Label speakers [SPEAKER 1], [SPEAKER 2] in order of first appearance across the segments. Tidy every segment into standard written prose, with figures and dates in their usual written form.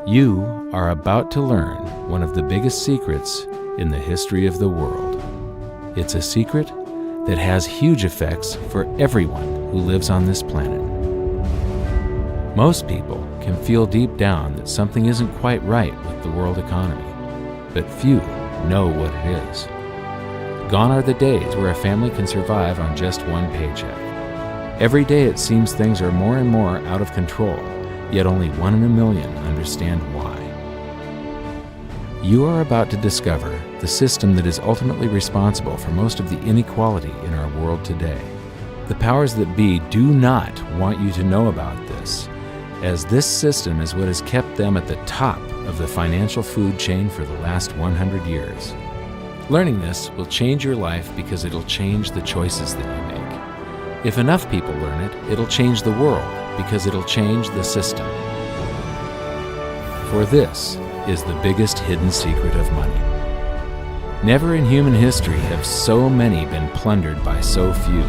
[SPEAKER 1] You are about to learn one of the biggest secrets in the history of the world. It's a secret that has huge effects for everyone who lives on this planet. Most people can feel deep down that something isn't quite right with the world economy, but few know what it is. Gone are the days where a family can survive on just one paycheck. Every day it seems things are more and more out of control, yet only 1 in a million understand why. You are about to discover the system that is ultimately responsible for most of the inequality in our world today. The powers that be do not want you to know about this, as this system is what has kept them at the top of the financial food chain for the last 100 years. Learning this will change your life because it'll change the choices that you make. If enough people learn it, it'll change the world because it'll change the system. For this is the biggest hidden secret of money. Never in human history have so many been plundered by so few,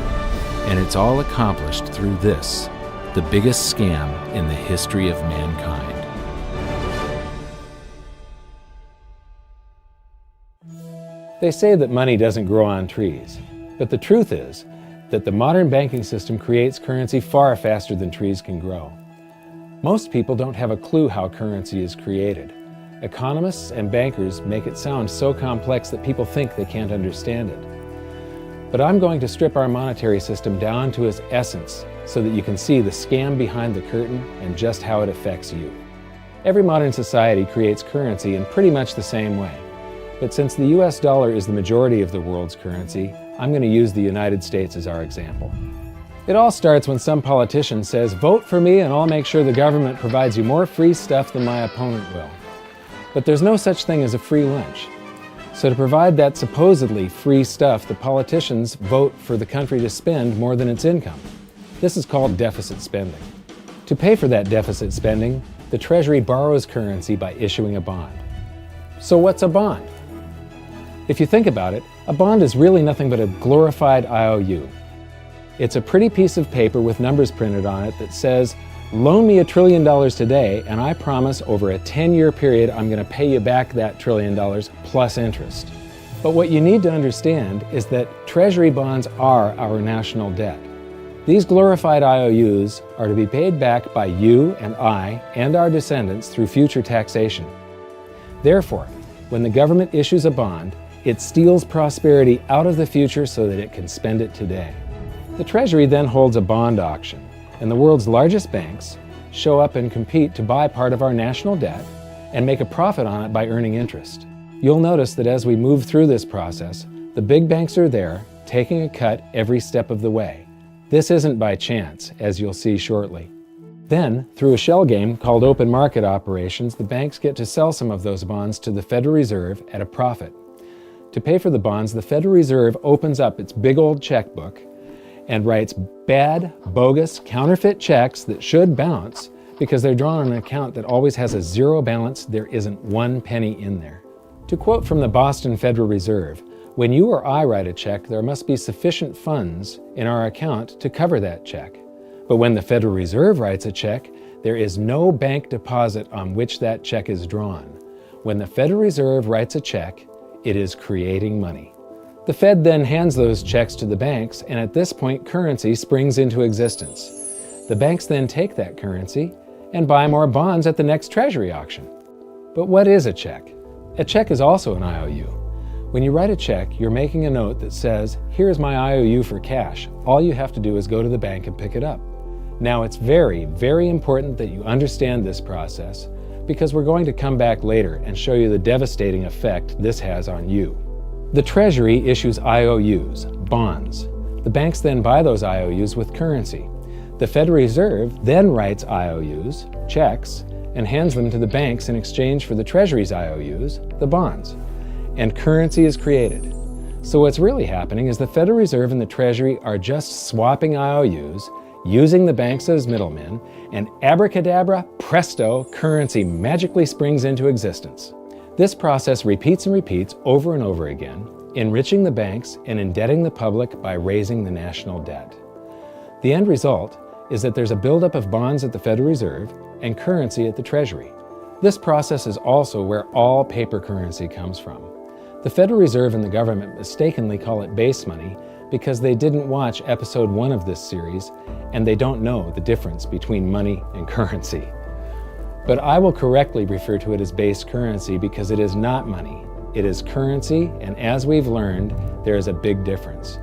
[SPEAKER 1] and it's all accomplished through this, the biggest scam in the history of mankind.
[SPEAKER 2] They say that money doesn't grow on trees, but the truth is that the modern banking system creates currency far faster than trees can grow. Most people don't have a clue how currency is created. Economists and bankers make it sound so complex that people think they can't understand it. But I'm going to strip our monetary system down to its essence so that you can see the scam behind the curtain and just how it affects you. Every modern society creates currency in pretty much the same way. But since the US dollar is the majority of the world's currency, I'm going to use the United States as our example. It all starts when some politician says, "Vote for me and I'll make sure the government provides you more free stuff than my opponent will." But there's no such thing as a free lunch. So to provide that supposedly free stuff, the politicians vote for the country to spend more than its income. This is called deficit spending. To pay for that deficit spending, the Treasury borrows currency by issuing a bond. So what's a bond? If you think about it, a bond is really nothing but a glorified IOU. It's a pretty piece of paper with numbers printed on it that says, "Loan me $1 trillion today, and I promise over a 10-year period I'm going to pay you back that $1 trillion plus interest." But what you need to understand is that Treasury bonds are our national debt. These glorified IOUs are to be paid back by you and I and our descendants through future taxation. Therefore, when the government issues a bond, it steals prosperity out of the future so that it can spend it today. The Treasury then holds a bond auction, and the world's largest banks show up and compete to buy part of our national debt and make a profit on it by earning interest. You'll notice that as we move through this process, the big banks are there, taking a cut every step of the way. This isn't by chance, as you'll see shortly. Then, through a shell game called open market operations, the banks get to sell some of those bonds to the Federal Reserve at a profit. To pay for the bonds, the Federal Reserve opens up its big old checkbook and writes bad, bogus, counterfeit checks that should bounce because they're drawn on an account that always has a zero balance. There isn't 1 penny in there. To quote from the Boston Federal Reserve, "When you or I write a check, there must be sufficient funds in our account to cover that check. But when the Federal Reserve writes a check, there is no bank deposit on which that check is drawn. When the Federal Reserve writes a check, it is creating money." The Fed then hands those checks to the banks, and at this point, currency springs into existence. The banks then take that currency and buy more bonds at the next Treasury auction. But what is a check? A check is also an IOU. When you write a check, you're making a note that says, "Here's my IOU for cash. All you have to do is go to the bank and pick it up." Now, it's very, very important that you understand this process because we're going to come back later and show you the devastating effect this has on you. The Treasury issues IOUs, bonds. The banks then buy those IOUs with currency. The Federal Reserve then writes IOUs, checks, and hands them to the banks in exchange for the Treasury's IOUs, the bonds. And currency is created. So what's really happening is the Federal Reserve and the Treasury are just swapping IOUs, using the banks as middlemen, and abracadabra, presto, currency magically springs into existence. This process repeats and repeats over and over again, enriching the banks and indebting the public by raising the national debt. The end result is that there's a buildup of bonds at the Federal Reserve and currency at the Treasury. This process is also where all paper currency comes from. The Federal Reserve and the government mistakenly call it base money because they didn't watch episode 1 of this series and they don't know the difference between money and currency. But I will correctly refer to it as base currency because it is not money. It is currency, and as we've learned, there is a big difference.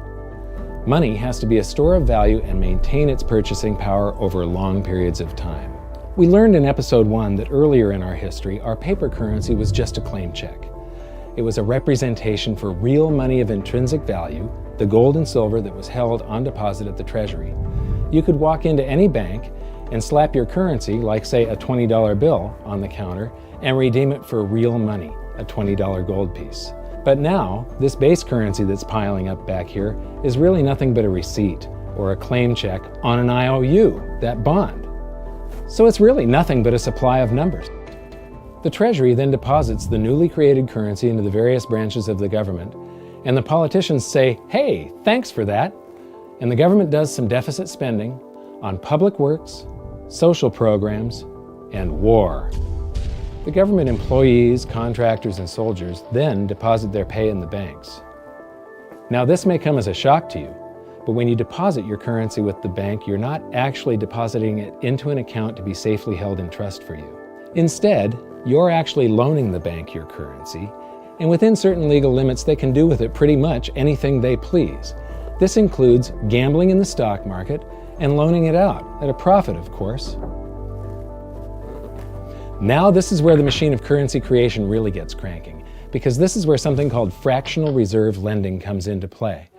[SPEAKER 2] Money has to be a store of value and maintain its purchasing power over long periods of time. We learned in episode 1 that earlier in our history, our paper currency was just a claim check. It was a representation for real money of intrinsic value, the gold and silver that was held on deposit at the Treasury. You could walk into any bank and slap your currency, like say a $20 bill, on the counter and redeem it for real money, a $20 gold piece. But now, this base currency that's piling up back here is really nothing but a receipt or a claim check on an IOU, that bond. So it's really nothing but a supply of numbers. The Treasury then deposits the newly created currency into the various branches of the government, and the politicians say, "Hey, thanks for that." And the government does some deficit spending on public works, social programs, and war. The government employees, contractors, and soldiers then deposit their pay in the banks. Now, this may come as a shock to you, but when you deposit your currency with the bank, you're not actually depositing it into an account to be safely held in trust for you. Instead, you're actually loaning the bank your currency, and within certain legal limits, they can do with it pretty much anything they please. This includes gambling in the stock market and loaning it out, at a profit, of course. Now this is where the machine of currency creation really gets cranking, because this is where something called fractional reserve lending comes into play.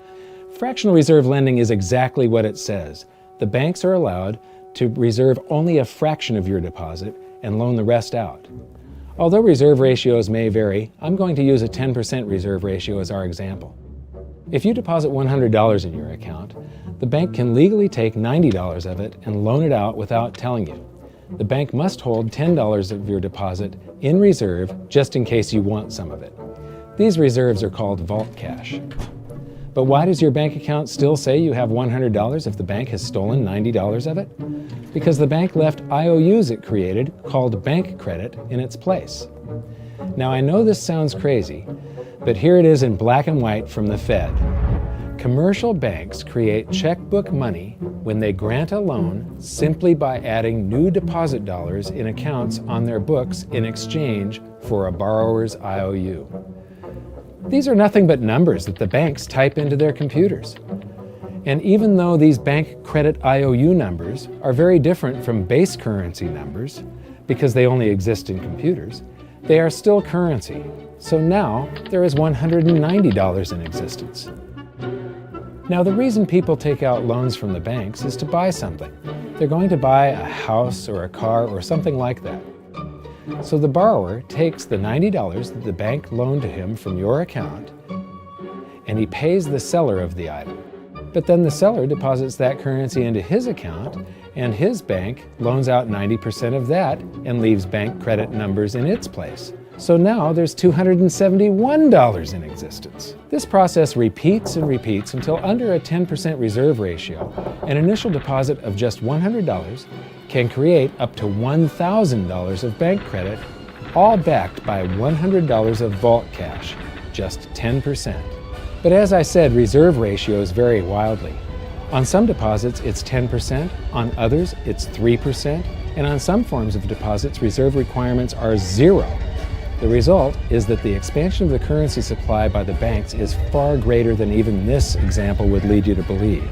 [SPEAKER 2] Fractional reserve lending is exactly what it says. The banks are allowed to reserve only a fraction of your deposit and loan the rest out. Although reserve ratios may vary, I'm going to use a 10% reserve ratio as our example. If you deposit $100 in your account, the bank can legally take $90 of it and loan it out without telling you. The bank must hold $10 of your deposit in reserve just in case you want some of it. These reserves are called vault cash. But why does your bank account still say you have $100 if the bank has stolen $90 of it? Because the bank left IOUs it created, called bank credit, in its place. Now I know this sounds crazy, but here it is in black and white from the Fed. Commercial banks create checkbook money when they grant a loan simply by adding new deposit dollars in accounts on their books in exchange for a borrower's IOU. These are nothing but numbers that the banks type into their computers. And even though these bank credit IOU numbers are very different from base currency numbers, because they only exist in computers, they are still currency. So now there is $190 in existence. Now, the reason people take out loans from the banks is to buy something. They're going to buy a house or a car or something like that. So the borrower takes the $90 that the bank loaned to him from your account, and he pays the seller of the item. But then the seller deposits that currency into his account, and his bank loans out 90% of that and leaves bank credit numbers in its place. So now there's $271 in existence. This process repeats and repeats until under a 10% reserve ratio, an initial deposit of just $100 can create up to $1,000 of bank credit, all backed by $100 of vault cash, just 10%. But as I said, reserve ratios vary wildly. On some deposits, it's 10%, on others, it's 3%, and on some forms of deposits, reserve requirements are 0. The result is that the expansion of the currency supply by the banks is far greater than even this example would lead you to believe.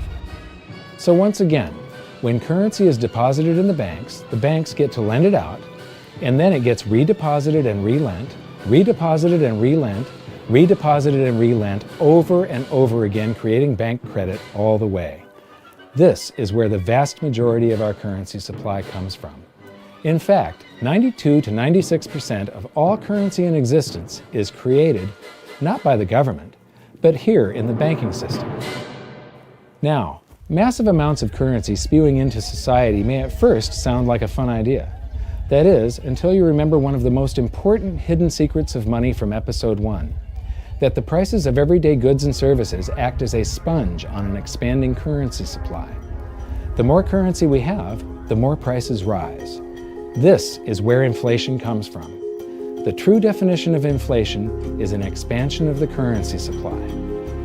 [SPEAKER 2] So once again, when currency is deposited in the banks get to lend it out, and then it gets redeposited and relent, redeposited and relent, redeposited and relent over and over again, creating bank credit all the way. This is where the vast majority of our currency supply comes from. In fact, 92 to 96% of all currency in existence is created not by the government, but here in the banking system. Now, massive amounts of currency spewing into society may at first sound like a fun idea. That is, until you remember one of the most important hidden secrets of money from episode 1, that the prices of everyday goods and services act as a sponge on an expanding currency supply. The more currency we have, the more prices rise. This is where inflation comes from. The true definition of inflation is an expansion of the currency supply.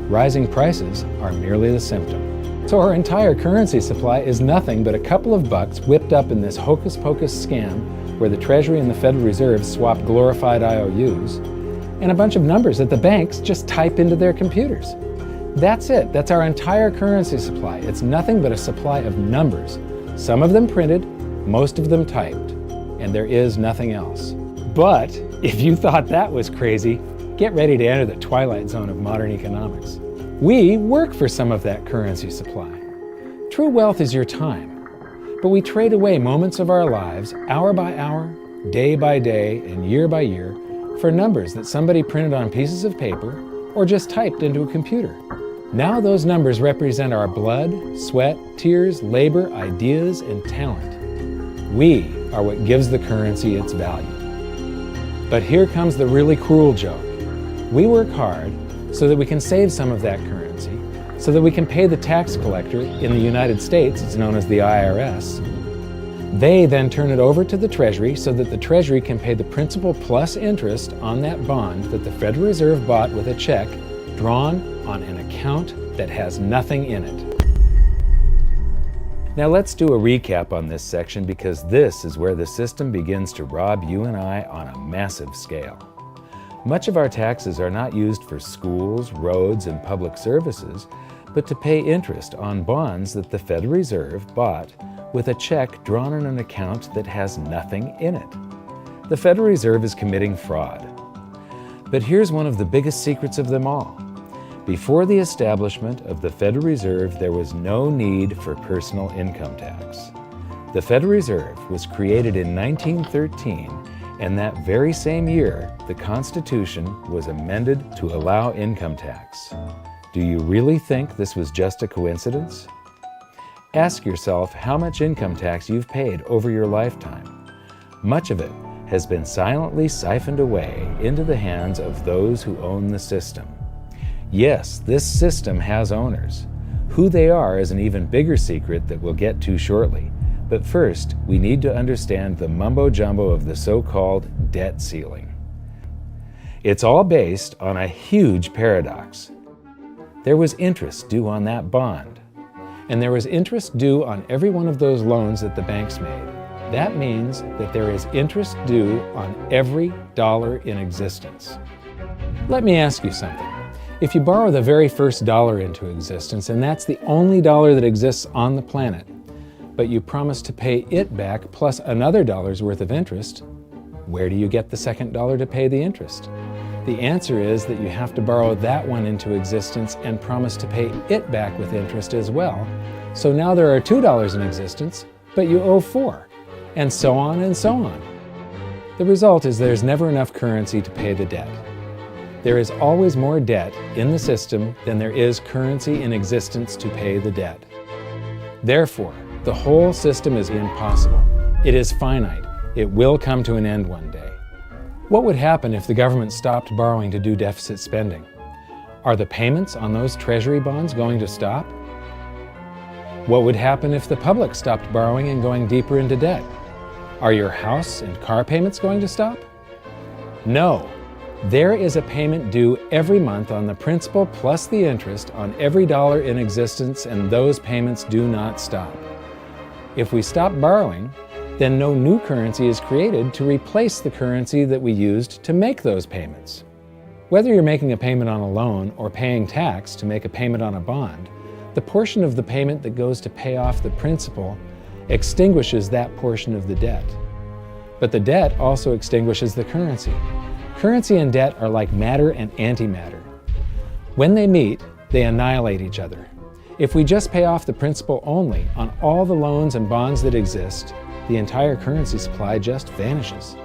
[SPEAKER 2] Rising prices are merely the symptom. So our entire currency supply is nothing but a couple of bucks whipped up in this hocus-pocus scam where the Treasury and the Federal Reserve swap glorified IOUs, and a bunch of numbers that the banks just type into their computers. That's it. That's our entire currency supply. It's nothing but a supply of numbers. Some of them printed, most of them typed, and there is nothing else. But if you thought that was crazy, get ready to enter the twilight zone of modern economics. We work for some of that currency supply. True wealth is your time, but we trade away moments of our lives, hour by hour, day by day, and year by year, for numbers that somebody printed on pieces of paper or just typed into a computer. Now those numbers represent our blood, sweat, tears, labor, ideas, and talent. We are what gives the currency its value. But here comes the really cruel joke. We work hard so that we can save some of that currency, so that we can pay the tax collector. In the United States, it's known as the IRS. They then turn it over to the Treasury so that the Treasury can pay the principal plus interest on that bond that the Federal Reserve bought with a check drawn on an account that has nothing in it. Now let's do a recap on this section, because this is where the system begins to rob you and I on a massive scale. Much of our taxes are not used for schools, roads, and public services, but to pay interest on bonds that the Federal Reserve bought with a check drawn on an account that has nothing in it. The Federal Reserve is committing fraud. But here's one of the biggest secrets of them all. Before the establishment of the Federal Reserve, there was no need for personal income tax. The Federal Reserve was created in 1913, and that very same year, the Constitution was amended to allow income tax. Do you really think this was just a coincidence? Ask yourself how much income tax you've paid over your lifetime. Much of it has been silently siphoned away into the hands of those who own the system. Yes, this system has owners. Who they are is an even bigger secret that we'll get to shortly. But first, we need to understand the mumbo-jumbo of the so-called debt ceiling. It's all based on a huge paradox. There was interest due on that bond, and there was interest due on every one of those loans that the banks made. That means that there is interest due on every dollar in existence. Let me ask you something. If you borrow the very first dollar into existence, and that's the only dollar that exists on the planet, but you promise to pay it back plus another dollar's worth of interest, where do you get the second dollar to pay the interest? The answer is that you have to borrow that one into existence and promise to pay it back with interest as well. So now there are $2 in existence, but you owe $4, and so on and so on. The result is there's never enough currency to pay the debt. There is always more debt in the system than there is currency in existence to pay the debt. Therefore, the whole system is impossible. It is finite. It will come to an end one day. What would happen if the government stopped borrowing to do deficit spending? Are the payments on those treasury bonds going to stop? What would happen if the public stopped borrowing and going deeper into debt? Are your house and car payments going to stop? No. There is a payment due every month on the principal plus the interest on every dollar in existence, and those payments do not stop. If we stop borrowing, then no new currency is created to replace the currency that we used to make those payments. Whether you're making a payment on a loan or paying tax to make a payment on a bond, the portion of the payment that goes to pay off the principal extinguishes that portion of the debt. But the debt also extinguishes the currency. Currency and debt are like matter and antimatter. When they meet, they annihilate each other. If we just pay off the principal only on all the loans and bonds that exist, the entire currency supply just vanishes.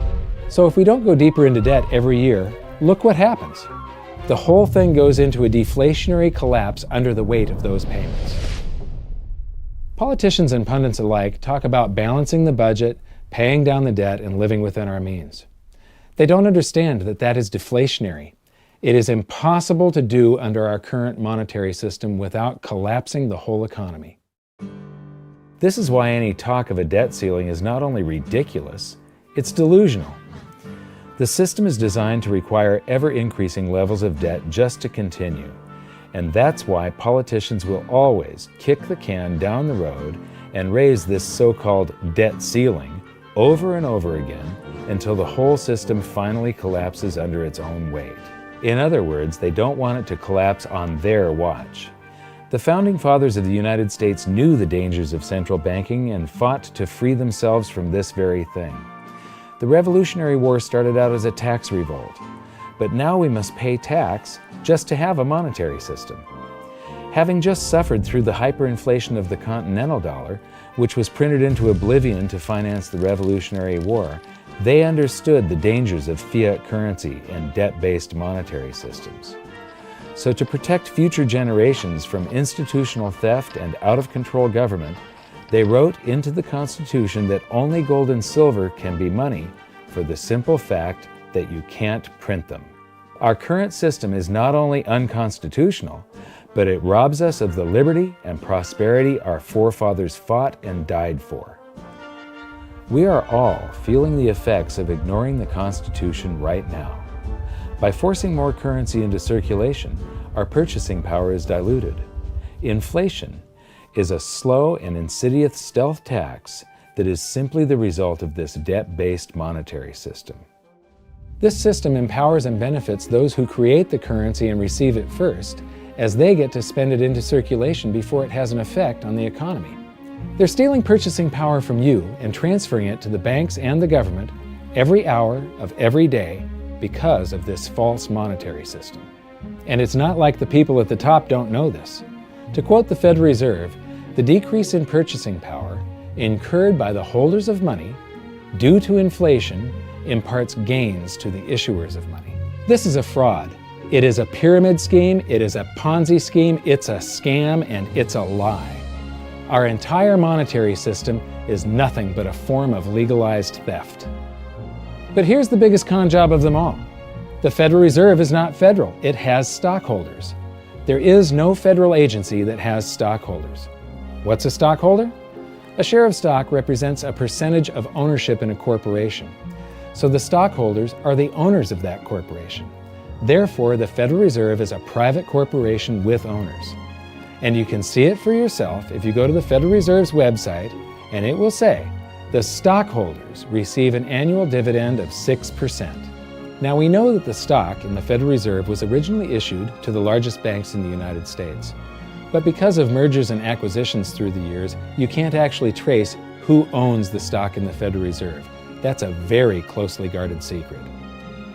[SPEAKER 2] So if we don't go deeper into debt every year, look what happens. The whole thing goes into a deflationary collapse under the weight of those payments. Politicians and pundits alike talk about balancing the budget, paying down the debt, and living within our means. They don't understand that that is deflationary. It is impossible to do under our current monetary system without collapsing the whole economy. This is why any talk of a debt ceiling is not only ridiculous, it's delusional. The system is designed to require ever-increasing levels of debt just to continue. And that's why politicians will always kick the can down the road and raise this so-called debt ceiling over and over again until the whole system finally collapses under its own weight. In other words, they don't want it to collapse on their watch. The Founding Fathers of the United States knew the dangers of central banking and fought to free themselves from this very thing. The Revolutionary War started out as a tax revolt, but now we must pay tax just to have a monetary system. Having just suffered through the hyperinflation of the continental dollar, which was printed into oblivion to finance the Revolutionary War, they understood the dangers of fiat currency and debt-based monetary systems. So to protect future generations from institutional theft and out-of-control government, they wrote into the Constitution that only gold and silver can be money for the simple fact that you can't print them. Our current system is not only unconstitutional, but it robs us of the liberty and prosperity our forefathers fought and died for. We are all feeling the effects of ignoring the Constitution right now. By forcing more currency into circulation, our purchasing power is diluted. Inflation is a slow and insidious stealth tax that is simply the result of this debt-based monetary system. This system empowers and benefits those who create the currency and receive it first, as they get to spend it into circulation before it has an effect on the economy. They're stealing purchasing power from you and transferring it to the banks and the government every hour of every day because of this false monetary system. And it's not like the people at the top don't know this. To quote the Federal Reserve, the decrease in purchasing power incurred by the holders of money due to inflation imparts gains to the issuers of money. This is a fraud. It is a pyramid scheme, it is a Ponzi scheme, it's a scam, and it's a lie. Our entire monetary system is nothing but a form of legalized theft. But here's the biggest con job of them all. The Federal Reserve is not federal, it has stockholders. There is no federal agency that has stockholders. What's a stockholder? A share of stock represents a percentage of ownership in a corporation. So the stockholders are the owners of that corporation. Therefore, the Federal Reserve is a private corporation with owners. And you can see it for yourself if you go to the Federal Reserve's website, and it will say, the stockholders receive an annual dividend of 6%. Now we know that the stock in the Federal Reserve was originally issued to the largest banks in the United States. But because of mergers and acquisitions through the years, you can't actually trace who owns the stock in the Federal Reserve. That's a very closely guarded secret.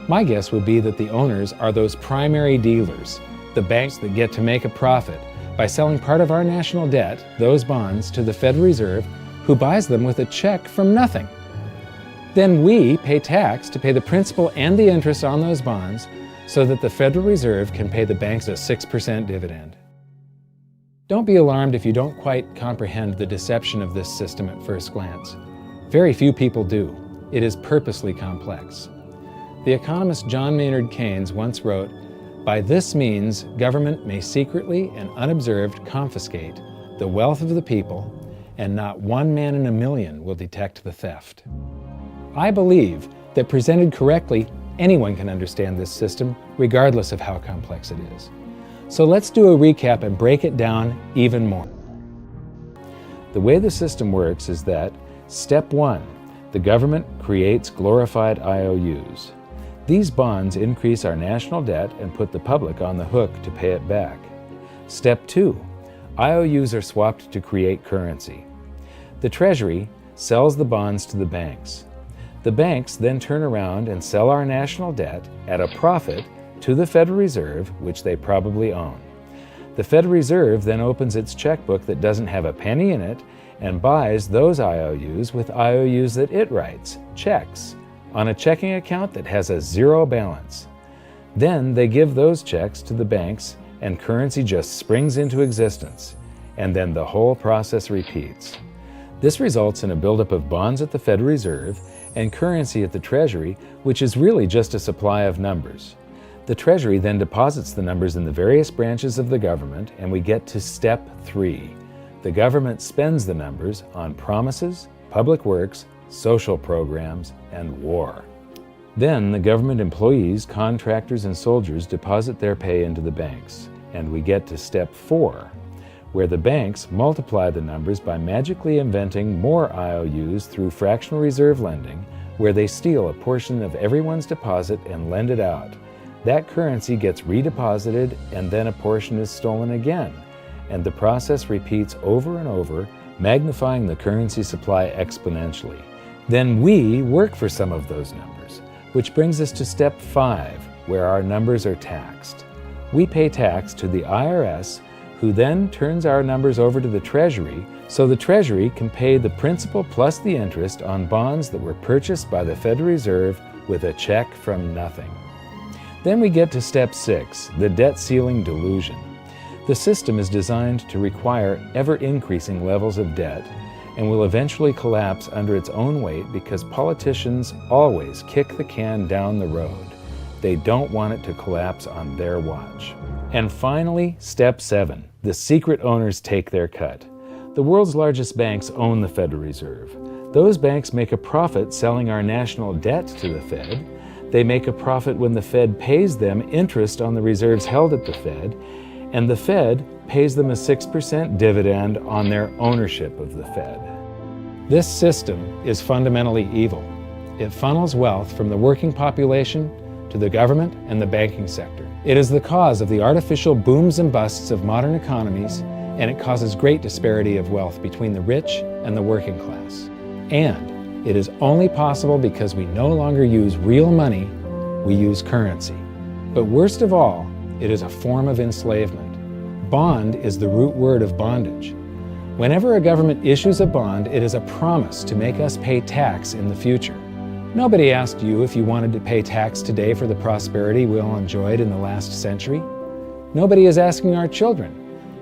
[SPEAKER 2] My guess would be that the owners are those primary dealers, the banks that get to make a profit by selling part of our national debt, those bonds, to the Federal Reserve, who buys them with a check from nothing. Then we pay tax to pay the principal and the interest on those bonds so that the Federal Reserve can pay the banks a 6% dividend. Don't be alarmed if you don't quite comprehend the deception of this system at first glance. Very few people do. It is purposely complex. The economist John Maynard Keynes once wrote, "By this means, government may secretly and unobserved confiscate the wealth of the people, and not one man in a million will detect the theft." I believe that presented correctly, anyone can understand this system, regardless of how complex it is. So let's do a recap and break it down even more. The way the system works is that, step 1, the government creates glorified IOUs. These bonds increase our national debt and put the public on the hook to pay it back. Step 2, IOUs are swapped to create currency. The Treasury sells the bonds to the banks. The banks then turn around and sell our national debt at a profit to the Federal Reserve, which they probably own. The Federal Reserve then opens its checkbook that doesn't have a penny in it and buys those IOUs with IOUs that it writes, checks, on a checking account that has a zero balance. Then they give those checks to the banks and currency just springs into existence, and then the whole process repeats. This results in a buildup of bonds at the Federal Reserve and currency at the Treasury, which is really just a supply of numbers. The Treasury then deposits the numbers in the various branches of the government, and we get to step 3. The government spends the numbers on promises, public works, social programs, and war. Then the government employees, contractors, and soldiers deposit their pay into the banks, and we get to step 4, where the banks multiply the numbers by magically inventing more IOUs through fractional reserve lending, where they steal a portion of everyone's deposit and lend it out. That currency gets redeposited, and then a portion is stolen again, and the process repeats over and over, magnifying the currency supply exponentially. Then we work for some of those numbers, which brings us to step 5, where our numbers are taxed. We pay tax to the IRS, who then turns our numbers over to the Treasury, so the Treasury can pay the principal plus the interest on bonds that were purchased by the Federal Reserve with a check from nothing. Then we get to step 6, the debt ceiling delusion. The system is designed to require ever-increasing levels of debt and will eventually collapse under its own weight because politicians always kick the can down the road. They don't want it to collapse on their watch. And finally, step 7, the secret owners take their cut. The world's largest banks own the Federal Reserve. Those banks make a profit selling our national debt to the Fed. They make a profit when the Fed pays them interest on the reserves held at the Fed, and the Fed pays them a 6% dividend on their ownership of the Fed. This system is fundamentally evil. It funnels wealth from the working population to the government and the banking sector. It is the cause of the artificial booms and busts of modern economies, and it causes great disparity of wealth between the rich and the working class. And it is only possible because we no longer use real money, we use currency. But worst of all, it is a form of enslavement. Bond is the root word of bondage. Whenever a government issues a bond, it is a promise to make us pay tax in the future. Nobody asked you if you wanted to pay tax today for the prosperity we all enjoyed in the last century. Nobody is asking our children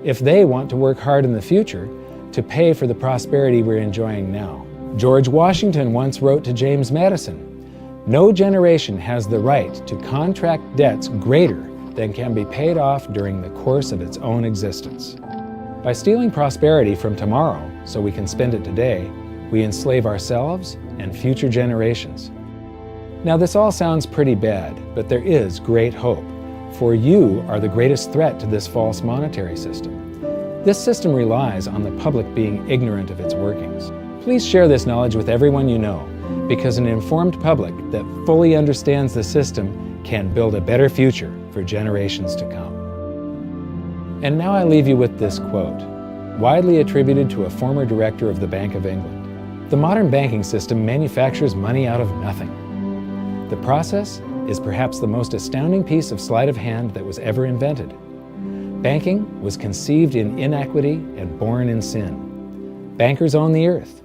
[SPEAKER 2] if they want to work hard in the future to pay for the prosperity we're enjoying now. George Washington once wrote to James Madison, "No generation has the right to contract debts greater than can be paid off during the course of its own existence." By stealing prosperity from tomorrow so we can spend it today, we enslave ourselves and future generations. Now this all sounds pretty bad, but there is great hope, for you are the greatest threat to this false monetary system. This system relies on the public being ignorant of its workings. Please share this knowledge with everyone you know, because an informed public that fully understands the system can build a better future for generations to come. And now I leave you with this quote, widely attributed to a former director of the Bank of England. The modern banking system manufactures money out of nothing. The process is perhaps the most astounding piece of sleight of hand that was ever invented. Banking was conceived in inequity and born in sin. Bankers own the earth.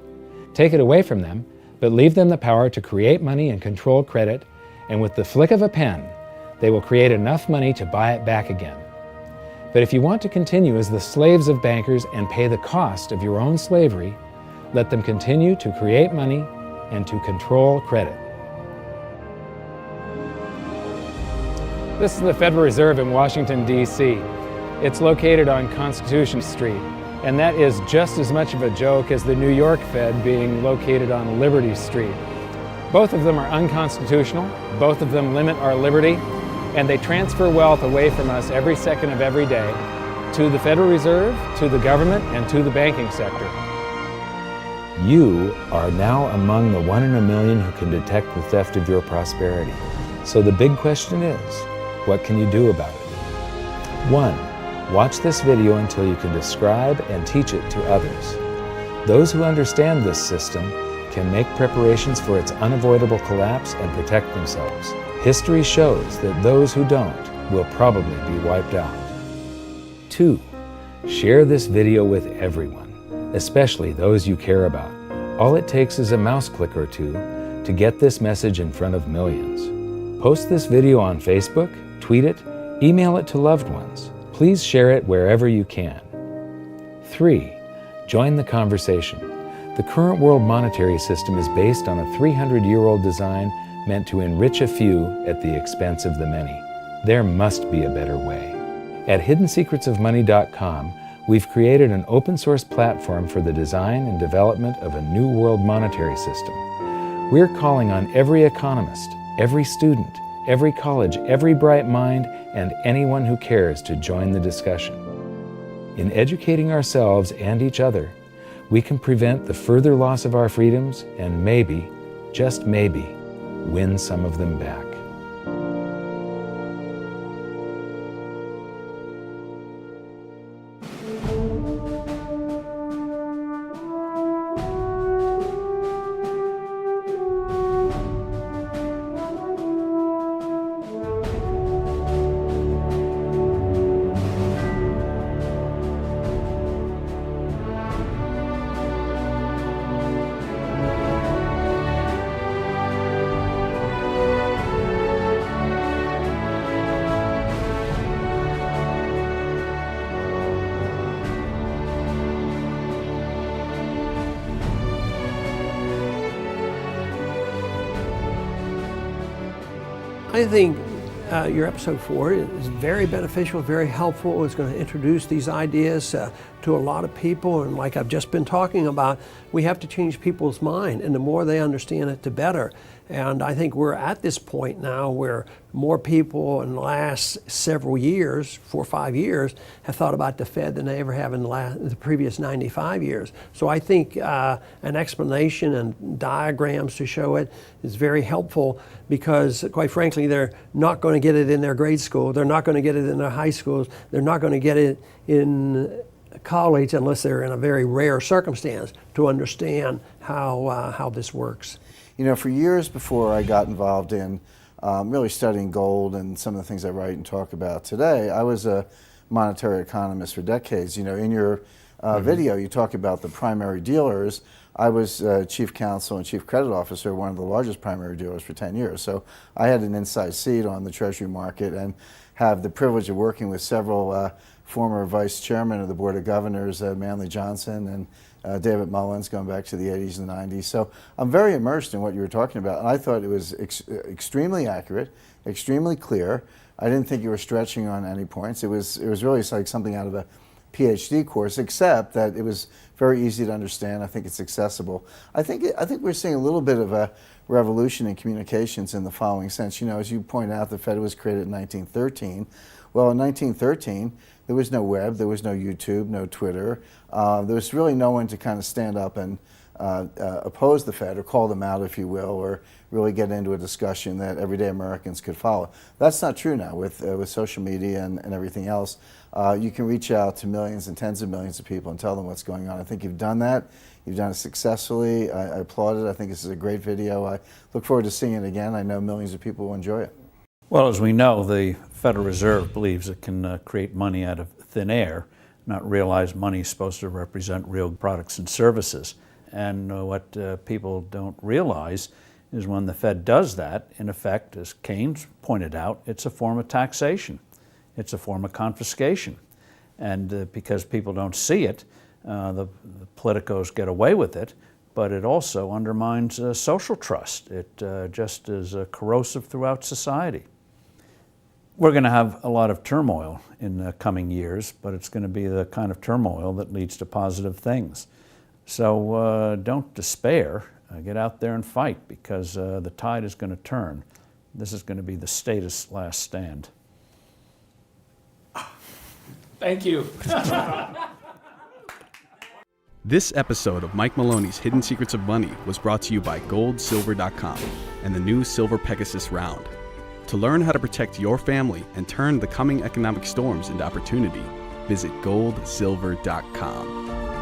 [SPEAKER 2] Take it away from them, but leave them the power to create money and control credit, and with the flick of a pen, they will create enough money to buy it back again. But if you want to continue as the slaves of bankers and pay the cost of your own slavery, let them continue to create money and to control credit. This is the Federal Reserve in Washington, D.C. It's located on Constitution Street, and that is just as much of a joke as the New York Fed being located on Liberty Street. Both of them are unconstitutional, both of them limit our liberty, and they transfer wealth away from us every second of every day to the Federal Reserve, to the government, and to the banking sector. You are now among the 1 in a million who can detect the theft of your prosperity. So the big question is, what can you do about it? 1. Watch this video until you can describe and teach it to others. Those who understand this system can make preparations for its unavoidable collapse and protect themselves. History shows that those who don't will probably be wiped out. 2. Share this video with everyone, especially those you care about. All it takes is a mouse click or two to get this message in front of millions. Post this video on Facebook, tweet it, email it to loved ones. Please share it wherever you can. 3. Join the conversation. The current world monetary system is based on a 300-year-old design meant to enrich a few at the expense of the many. There must be a better way. At hiddensecretsofmoney.com, we've created an open source platform for the design and development of a new world monetary system. We're calling on every economist, every student, every college, every bright mind, and anyone who cares to join the discussion. In educating ourselves and each other, we can prevent the further loss of our freedoms and maybe, just maybe, win some of them back.
[SPEAKER 3] I think your episode 4 is very beneficial, very helpful. It's going to introduce these ideas to a lot of people, and like I've just been talking about, we have to change people's mind, and the more they understand it, the better. And I think we're at this point now where more people in the last several years, 4 or 5 years, have thought about the Fed than they ever have in the previous 95 years. So I think an explanation and diagrams to show it is very helpful, because quite frankly, they're not going to get it in their grade school. They're not going to get it in their high schools. They're not going to get it in college unless they're in a very rare circumstance to understand how this works.
[SPEAKER 4] You know, for years before I got involved in really studying gold and some of the things I write and talk about today, I was a monetary economist for decades. You know, in your video, you talk about the primary dealers. I was chief counsel and chief credit officer, one of the largest primary dealers for 10 years. So I had an inside seat on the Treasury market and have the privilege of working with several former vice chairmen of the Board of Governors, Manley Johnson and David Mullins, going back to the 80s and 90s. So I'm very immersed in what you were talking about, and I thought it was extremely accurate, extremely clear. I didn't think you were stretching on any points. It was really like something out of a PhD course, except that it was very easy to understand. I think it's accessible. I think we're seeing a little bit of a revolution in communications in the following sense. You know, as you point out, the Fed was created in 1913. Well, in 1913, there was no web, there was no YouTube, no Twitter. There was really no one to kind of stand up and oppose the Fed or call them out, if you will, or really get into a discussion that everyday Americans could follow. That's not true now with social media and everything else. You can reach out to millions and tens of millions of people and tell them what's going on. I think you've done that. You've done it successfully. I applaud it. I think this is a great video. I look forward to seeing it again. I know millions of people will enjoy it.
[SPEAKER 5] Well, as we know, the Federal Reserve believes it can create money out of thin air, not realize money is supposed to represent real products and services. And what people don't realize is when the Fed does that, in effect, as Keynes pointed out, it's a form of taxation. It's a form of confiscation. And because people don't see it, the politicos get away with it, but it also undermines social trust. It just is corrosive throughout society. We're going to have a lot of turmoil in the coming years, but it's going to be the kind of turmoil that leads to positive things. So don't despair. Get out there and fight, because the tide is going to turn. This is going to be the status last stand.
[SPEAKER 6] Thank you.
[SPEAKER 7] This episode of Mike Maloney's Hidden Secrets of Money was brought to you by GoldSilver.com and the new Silver Pegasus Round. To learn how to protect your family and turn the coming economic storms into opportunity, visit GoldSilver.com.